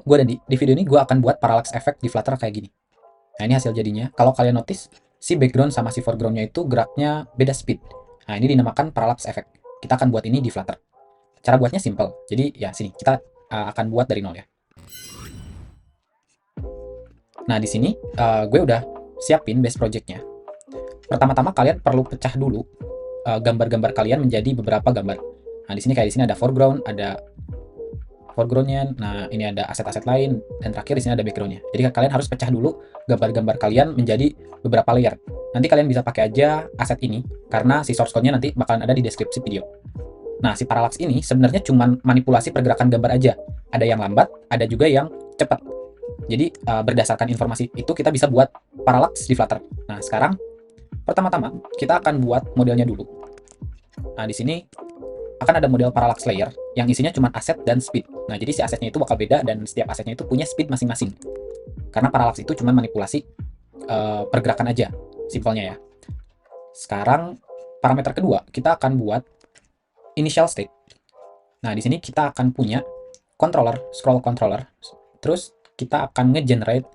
Di video ini gue akan buat parallax effect di Flutter kayak gini. Nah, ini hasil jadinya. Kalau kalian notice, si background sama si foregroundnya itu geraknya beda speed. Nah, ini dinamakan parallax effect. Kita akan buat ini di Flutter. Cara buatnya simple. Jadi, ya sini, kita akan buat dari nol ya. Nah, di sini gue udah siapin base projectnya. Pertama-tama kalian perlu pecah dulu gambar-gambar kalian menjadi beberapa gambar. Nah, di sini kayak di sini ada foregroundnya. Nah, ini ada aset-aset lain, dan terakhir di sini ada backgroundnya. Jadi kalian harus pecah dulu gambar-gambar kalian menjadi beberapa layer. Nanti kalian bisa pakai aja aset ini karena si source code-nya nanti bakalan ada di deskripsi video. Nah, si parallax ini sebenarnya cuma manipulasi pergerakan gambar aja. Ada yang lambat, ada juga yang cepat. Jadi berdasarkan informasi itu kita bisa buat parallax di Flutter. Nah, sekarang pertama-tama kita akan buat modelnya dulu. Nah, di sini akan ada model parallax layer yang isinya cuma aset dan speed. Nah, jadi si asetnya itu bakal beda dan setiap asetnya itu punya speed masing-masing. Karena parallax itu cuma manipulasi pergerakan aja, simpelnya ya. Sekarang parameter kedua, kita akan buat initial state. Nah, di sini kita akan punya scroll controller. Terus kita akan nge-generate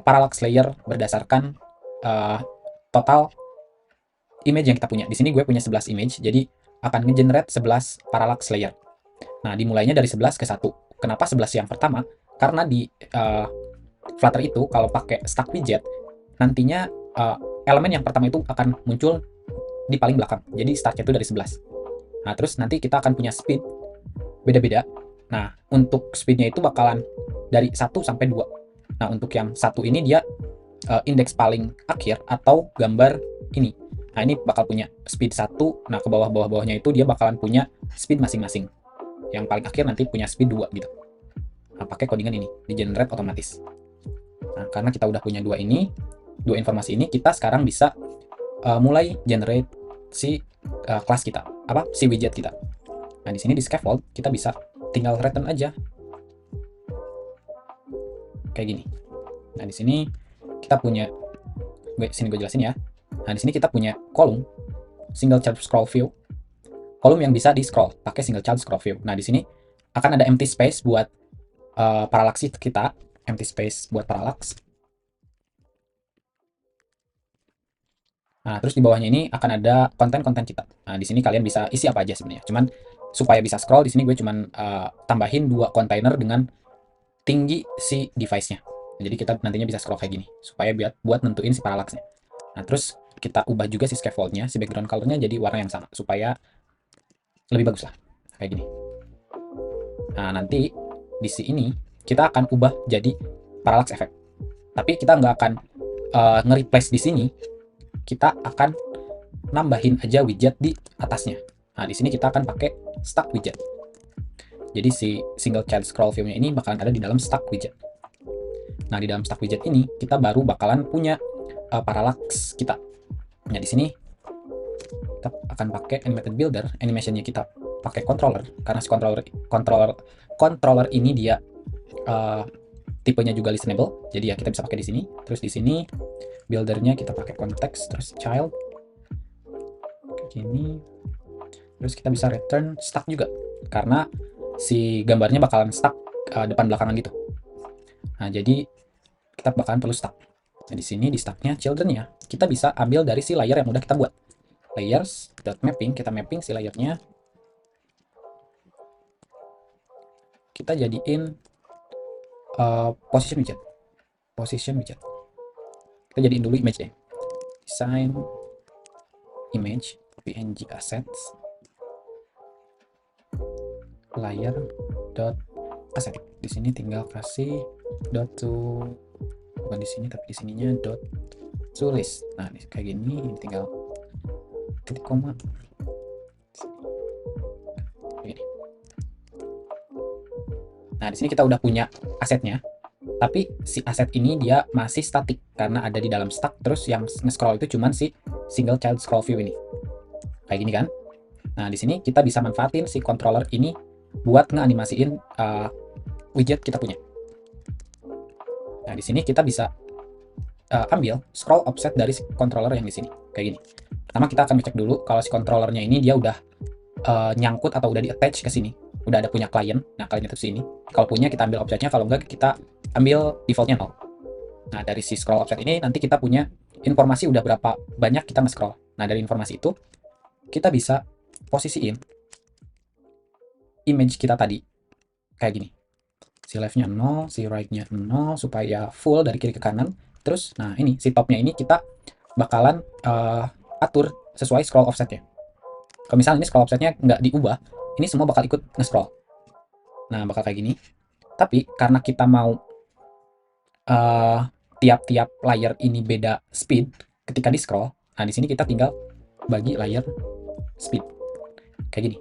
parallax layer berdasarkan total image yang kita punya. Di sini gue punya 11 image, jadi akan nge-generate 11 parallax layer. Nah, dimulainya dari 11 ke 1. Kenapa 11 yang pertama? Karena di Flutter itu kalau pakai stack widget, nantinya elemen yang pertama itu akan muncul di paling belakang. Jadi startnya itu dari 11. Nah, terus nanti kita akan punya speed beda-beda. Nah, untuk speednya itu bakalan dari 1 sampai 2. Nah, untuk yang 1 ini dia indeks paling akhir atau gambar ini. Nah, ini bakal punya speed 1. Nah, ke bawah-bawahnya itu dia bakalan punya speed masing-masing. Yang paling akhir nanti punya speed 2 gitu. Nah, pakai codingan ini, di generate otomatis. Nah, karena kita udah punya dua informasi ini, kita sekarang bisa mulai generate si kelas kita, si widget kita. Nah, di sini di scaffold kita bisa tinggal return aja kayak gini. Nah, di sini kita punya, gue jelasin ya. Nah, di sini kita punya kolom single child scroll view, kolom yang bisa di scroll pakai single child scroll view. Nah, di sini akan ada empty space buat parallax kita, parallax. Nah, terus di bawahnya ini akan ada konten-konten kita. Nah, di sini kalian bisa isi apa aja sebenarnya. Cuman supaya bisa scroll, di sini gue cuman tambahin 2 kontainer dengan tinggi si device-nya. Jadi kita nantinya bisa scroll kayak gini, supaya buat nentuin si parallax-nya. Nah, terus kita ubah juga si scaffold-nya, si background color-nya jadi warna yang sama, supaya lebih bagus lah, kayak gini. Nah, nanti di sini kita akan ubah jadi parallax effect. Tapi kita nggak akan nge-replace di sini, kita akan nambahin aja widget di atasnya. Nah, di sini kita akan pakai stack widget. Jadi si single child scroll view-nya ini bakalan ada di dalam stack widget. Nah, di dalam stack widget ini kita baru bakalan punya parallax kita. Nah, di sini kita akan pakai animated builder, animation-nya kita pakai controller karena si controller ini dia tipenya juga listenable. Jadi ya kita bisa pakai di sini. Terus di sini buildernya kita pakai context, terus child kayak gini. Terus kita bisa return stack juga karena si gambarnya bakalan stack depan belakangan gitu. Nah, jadi kita bakalan perlu stack. Nah, di sini di stacknya children-nya kita bisa ambil dari si layer yang udah kita buat. Layers.mapping, kita mapping si layernya. Kita jadiin position widget. Kita jadiin dulu image deh. Design image png assets layer dot asset. Di sini tinggal kasih dot to, bukan di sini tapi di sininya dot to list. Nah, kayak gini, ini tinggal titik koma. Gini. Nah, di sini kita udah punya asetnya. Tapi si aset ini dia masih statik karena ada di dalam stack. Terus yang nge-scroll itu cuman si single child scroll view ini. Kayak gini kan. Nah, di sini kita bisa manfaatin si controller ini buat ngeanimasiin widget kita punya. Nah, di sini kita bisa ambil scroll offset dari si controller yang di sini. Kayak gini. Pertama kita akan ngecek dulu kalau si controllernya ini dia udah nyangkut atau udah di attach ke sini. udah ada punya klien. Nah, klien itu sini. Kalau punya kita ambil offsetnya, kalau enggak kita ambil defaultnya 0. Nah, dari si scroll offset ini nanti kita punya informasi udah berapa banyak kita nge-scroll. Nah, dari informasi itu kita bisa posisiin image kita tadi kayak gini. Si left-nya 0, si right-nya 0 supaya full dari kiri ke kanan. Terus, nah ini si top-nya ini kita bakalan atur sesuai scroll offset-nya. Kalau misalnya ini scroll offset-nya nggak diubah, ini semua bakal ikut nge-scroll. Nah, bakal kayak gini. Tapi karena kita mau tiap-tiap layer ini beda speed ketika di scroll, nah di sini kita tinggal bagi layer speed kayak gini.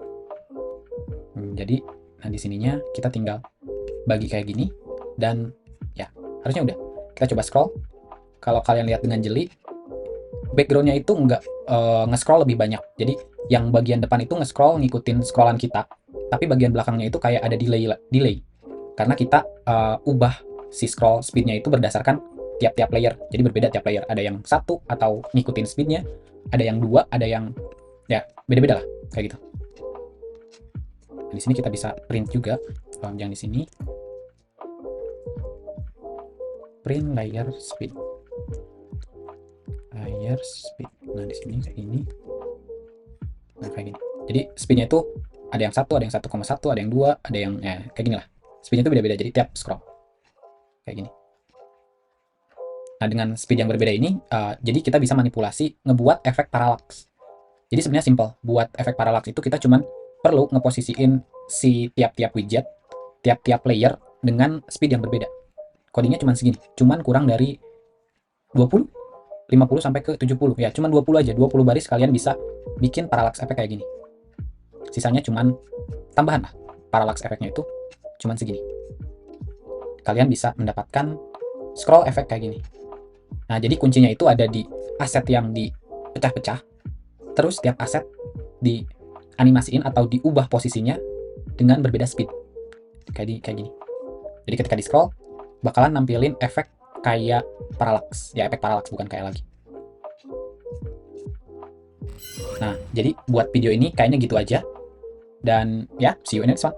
Jadi, nah di sininya kita tinggal bagi kayak gini, dan ya harusnya udah. Kita coba scroll. Kalau kalian lihat dengan jeli, backgroundnya itu nggak nge-scroll lebih banyak. Jadi yang bagian depan itu nge-scroll ngikutin scrollan kita, tapi bagian belakangnya itu kayak ada delay karena kita ubah si scroll speednya itu berdasarkan tiap-tiap layer. Jadi berbeda tiap layer. Ada yang satu atau ngikutin speednya, ada yang dua, ada yang ya beda-beda lah kayak gitu. Di sini kita bisa print juga, yang di sini print layer speed. Nah di sini kayak gini. Nah kayak gini. Jadi speednya itu ada yang 1, ada yang 1,1, ada yang 2, ada yang ya kayak gini lah. Speednya itu beda-beda jadi tiap scroll kayak gini. Nah dengan speed yang berbeda ini, jadi kita bisa manipulasi ngebuat efek parallax. Jadi sebenarnya simple. Buat efek parallax itu kita cuman perlu ngeposisiin si tiap-tiap widget, tiap-tiap layer dengan speed yang berbeda. Codingnya cuman segini, cuman kurang dari 20, 50 sampai ke 70. Ya, cuman 20 aja, 20 baris kalian bisa bikin parallax efek kayak gini. Sisanya cuman tambahan lah. Parallax efeknya itu cuman segini. Kalian bisa mendapatkan scroll efek kayak gini. Nah, jadi kuncinya itu ada di aset yang dipecah-pecah. Terus tiap aset dianimasiin atau diubah posisinya dengan berbeda speed. Kayak gini. Jadi ketika di scroll bakalan nampilin efek kayak parallax. Ya, efek parallax bukan kayak lagi. Nah, jadi buat video ini kayaknya gitu aja. Dan ya, see you in next one.